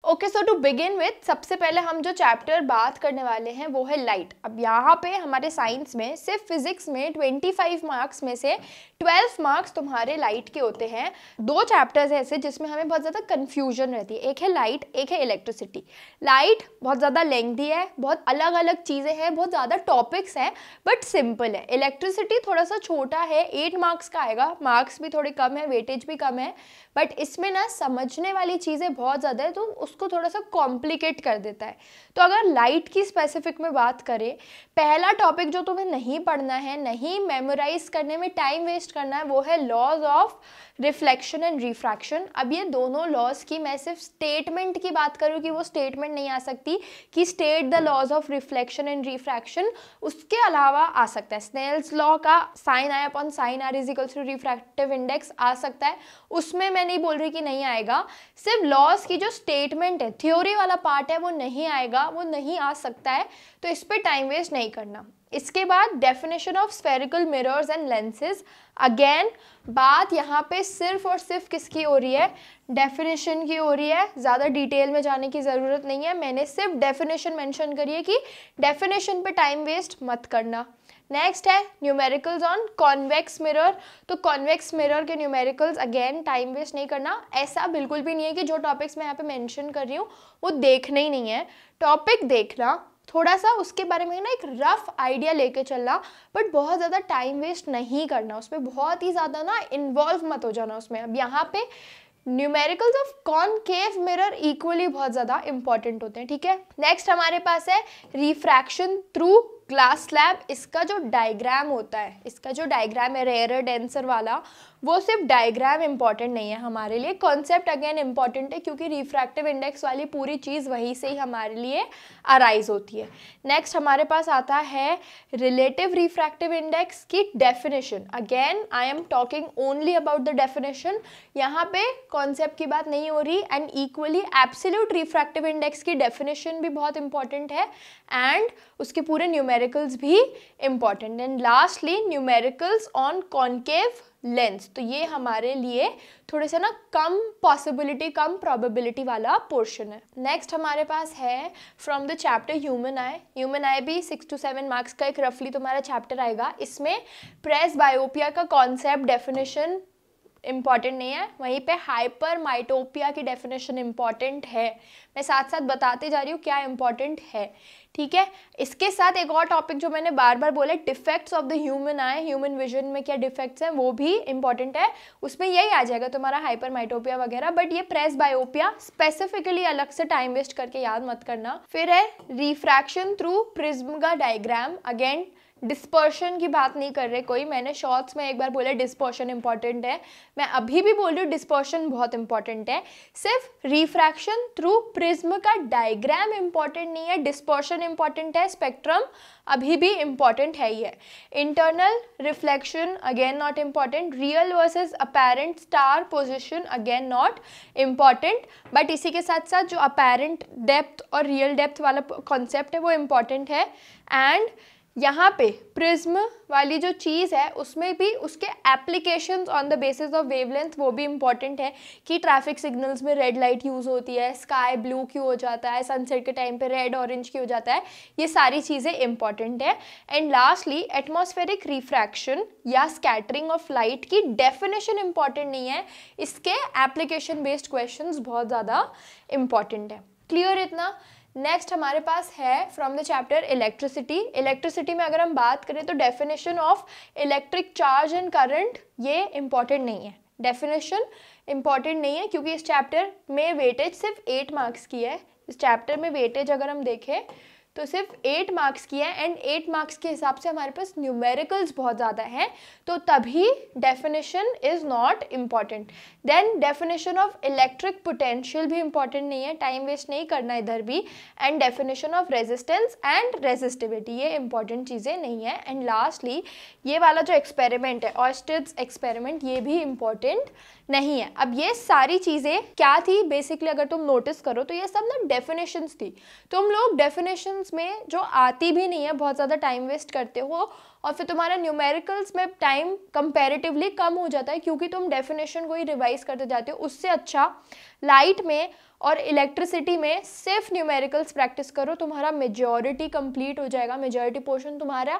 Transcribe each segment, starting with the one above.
Okay, so to begin with सबसे पहले हम जो चैप्टर बात करने वाले हैं वो है लाइट। अब यहाँ पे हमारे साइंस में सिर्फ फिजिक्स में 25 मार्क्स में से 12 मार्क्स तुम्हारे लाइट के होते हैं। दो चैप्टर्स ऐसे जिसमें हमें बहुत ज़्यादा कन्फ्यूजन रहती है, एक है लाइट, एक है इलेक्ट्रिसिटी। लाइट बहुत ज़्यादा लेंथी है, बहुत अलग अलग चीज़ें हैं, बहुत ज़्यादा टॉपिक्स हैं, बट सिंपल है। इलेक्ट्रिसिटी थोड़ा सा छोटा है, 8 मार्क्स का आएगा, मार्क्स भी थोड़े कम है, वेटेज भी कम है, बट इसमें ना समझने वाली चीज़ें बहुत ज़्यादा है तो उसको थोड़ा सा कॉम्प्लिकेट कर देता है। तो अगर लाइट की स्पेसिफिक में बात करें, पहला टॉपिक जो तुम्हें नहीं पढ़ना है, नहीं मेमोराइज करने में टाइम वेस्ट करना है, वो है laws of reflection and refraction. अब ये दोनों लॉज की मैं सिर्फ स्टेटमेंट की बात करूँ कि वो स्टेटमेंट नहीं आ सकती कि state the laws of reflection and refraction, उसके अलावा आ सकता है स्नेल्स लॉ का sine i upon sine r is equals to refractive index आ सकता है, उसमें मैं नहीं बोल रही कि नहीं आएगा। सिर्फ लॉज की जो स्टेटमेंट है, थ्योरी वाला पार्ट है, वो नहीं आएगा, वो नहीं आ सकता है, तो इस पर टाइम वेस्ट नहीं करना। इसके बाद definition of spherical mirrors and lenses. Again बात यहाँ पे सिर्फ और सिर्फ किसकी हो रही है, डेफिनेशन की हो रही है, ज़्यादा डिटेल में जाने की ज़रूरत नहीं है, मैंने सिर्फ डेफिनेशन मेंशन करी है कि डेफिनेशन पे टाइम वेस्ट मत करना। नेक्स्ट है न्यूमेरिकल्स ऑन कॉन्वेक्स मिरर। तो कॉन्वेक्स मिरर के न्यूमेरिकल्स अगेन टाइम वेस्ट नहीं करना। ऐसा बिल्कुल भी नहीं है कि जो टॉपिक्स मैं यहाँ पे मेंशन कर रही हूँ वो देखना ही नहीं है, टॉपिक देखना, थोड़ा सा उसके बारे में ना एक रफ आइडिया लेके चलना, बट बहुत ज़्यादा टाइम वेस्ट नहीं करना, उसमें बहुत ही ज़्यादा ना इन्वॉल्व मत हो जाना उसमें। अब यहाँ पे numericals of concave mirror equally बहुत ज़्यादा इंपॉर्टेंट होते हैं, ठीक है। नेक्स्ट हमारे पास है रिफ्रैक्शन थ्रू ग्लास स्लैब। इसका जो डायग्राम होता है, इसका जो डायग्राम है रेयर डेंसर वाला, वो सिर्फ डायग्राम इंपॉर्टेंट नहीं है हमारे लिए, कॉन्सेप्ट अगेन इंपॉर्टेंट है क्योंकि रिफ्रैक्टिव इंडेक्स वाली पूरी चीज़ वहीं से ही हमारे लिए अराइज होती है। नेक्स्ट हमारे पास आता है रिलेटिव रिफ्रैक्टिव इंडेक्स की definition. Again I am talking only about the definition, यहाँ पे कॉन्सेप्ट की बात नहीं हो रही। And equally absolute refractive index की डेफिनेशन भी बहुत इंपॉर्टेंट है एंड उसके पूरे न्यूमेरिकल्स भी important. And lastly numericals on concave lens. तो ये हमारे लिए थोड़े से ना कम पॉसिबिलिटी, कम प्रोबेबिलिटी वाला पोर्शन है। नेक्स्ट हमारे पास है from the chapter human I. Human आई भी 6 to 7 मार्क्स का एक रफली तुम्हारा चैप्टर आएगा। इसमें प्रेस बायोपिया का कॉन्सेप्ट डेफिनेशन इम्पॉर्टेंट नहीं है, वहीं पे हाइपर माइटोपिया की डेफिनेशन इम्पॉर्टेंट है। मैं साथ साथ बताते जा रही हूँ क्या इम्पॉर्टेंट है, ठीक है। इसके साथ एक और टॉपिक जो मैंने बार बार बोला, defects of the human I, human vision में क्या डिफेक्ट्स हैं, वो भी इंपॉर्टेंट है। उसमें यही आ जाएगा तुम्हारा हाइपर माइटोपिया वगैरह, बट ये प्रेस बायोपिया स्पेसिफिकली अलग से टाइम वेस्ट करके याद मत करना। फिर है रिफ्रैक्शन थ्रू प्रिज्म का डायग्राम। अगेन डिस्पर्शन की बात नहीं कर रहे कोई, मैंने शॉर्ट्स में एक बार बोला डिस्पर्शन इंपॉर्टेंट है, मैं अभी भी बोल रही हूँ डिस्पर्शन बहुत इंपॉर्टेंट है। सिर्फ रिफ्रैक्शन थ्रू प्रिज्म का डायग्राम इंपॉर्टेंट नहीं है, डिस्पर्शन इंपॉर्टेंट है, स्पेक्ट्रम अभी भी इंपॉर्टेंट है ही है। Internal reflection again not important, real versus apparent star position again not important, but इसी के साथ साथ जो अपेरेंट डेप्थ और रियल डेप्थ वाला कॉन्सेप्ट है वो इंपॉर्टेंट है। एंड यहाँ पे प्रिज्म वाली जो चीज़ है उसमें भी उसके applications on the basis of wavelength वो भी इंपॉर्टेंट है कि ट्रैफिक सिग्नल्स में रेड लाइट यूज़ होती है, स्काई ब्लू क्यों हो जाता है, सनसेट के टाइम पे रेड ऑरेंज क्यों हो जाता है, ये सारी चीज़ें इंपॉर्टेंट है। एंड लास्टली एटमॉस्फेरिक रिफ्रैक्शन या स्कैटरिंग ऑफ लाइट की डेफिनेशन इंपॉर्टेंट नहीं है, इसके एप्लीकेशन बेस्ड क्वेश्चंस बहुत ज़्यादा इंपॉर्टेंट है। क्लियर इतना। नेक्स्ट हमारे पास है from the chapter electricity. Electricity में अगर हम बात करें तो definition of electric charge and current ये इंपॉर्टेंट नहीं है, डेफिनेशन इंपॉर्टेंट नहीं है क्योंकि इस चैप्टर में वेटेज सिर्फ 8 मार्क्स की है। इस चैप्टर में वेटेज अगर हम देखें तो सिर्फ 8 मार्क्स की है एंड 8 मार्क्स के हिसाब से हमारे पास न्यूमेरिकल्स बहुत ज़्यादा हैं, तो तभी definition is not important. Then definition of electric potential भी इंपॉर्टेंट नहीं है, टाइम वेस्ट नहीं करना इधर भी। And definition of resistance and resistivity ये इंपॉर्टेंट चीज़ें नहीं है। एंड लास्टली ये वाला जो एक्सपेरिमेंट है ऑयस्टर्स एक्सपेरिमेंट, ये भी इंपॉर्टेंट नहीं है। अब ये सारी चीज़ें क्या थी बेसिकली, अगर तुम नोटिस करो तो ये सब ना डेफिनेशंस थी। तुम लोग डेफिनेशंस में जो आती भी नहीं है बहुत ज़्यादा टाइम वेस्ट करते हो और फिर तुम्हारा न्यूमेरिकल्स में टाइम कंपैरेटिवली कम हो जाता है क्योंकि तुम डेफिनेशन को ही रिवाइज करते जाते हो। उससे अच्छा लाइट में और इलेक्ट्रिसिटी में सिर्फ न्यूमेरिकल्स प्रैक्टिस करो, तुम्हारा मेजॉरिटी कंप्लीट हो जाएगा, मेजॉरिटी पोर्शन तुम्हारा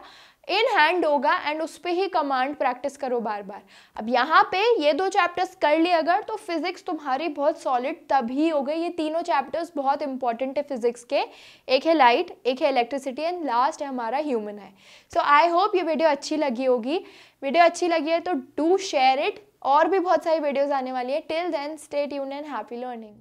इन हैंड होगा एंड उस पर ही कमांड प्रैक्टिस करो बार बार। अब यहाँ पे ये 2 चैप्टर्स कर लिए अगर, तो फिजिक्स तुम्हारी बहुत सॉलिड तभी हो गई। ये तीनों चैप्टर्स बहुत इंपॉर्टेंट है फिजिक्स के, एक है लाइट, एक है इलेक्ट्रिसिटी एंड लास्ट है हमारा ह्यूमन है। सो आई होप ये वीडियो अच्छी लगी होगी। वीडियो अच्छी लगी है तो डू शेयर इट, और भी बहुत सारी वीडियोज़ आने वाली है। Till then stay tuned and happy learning.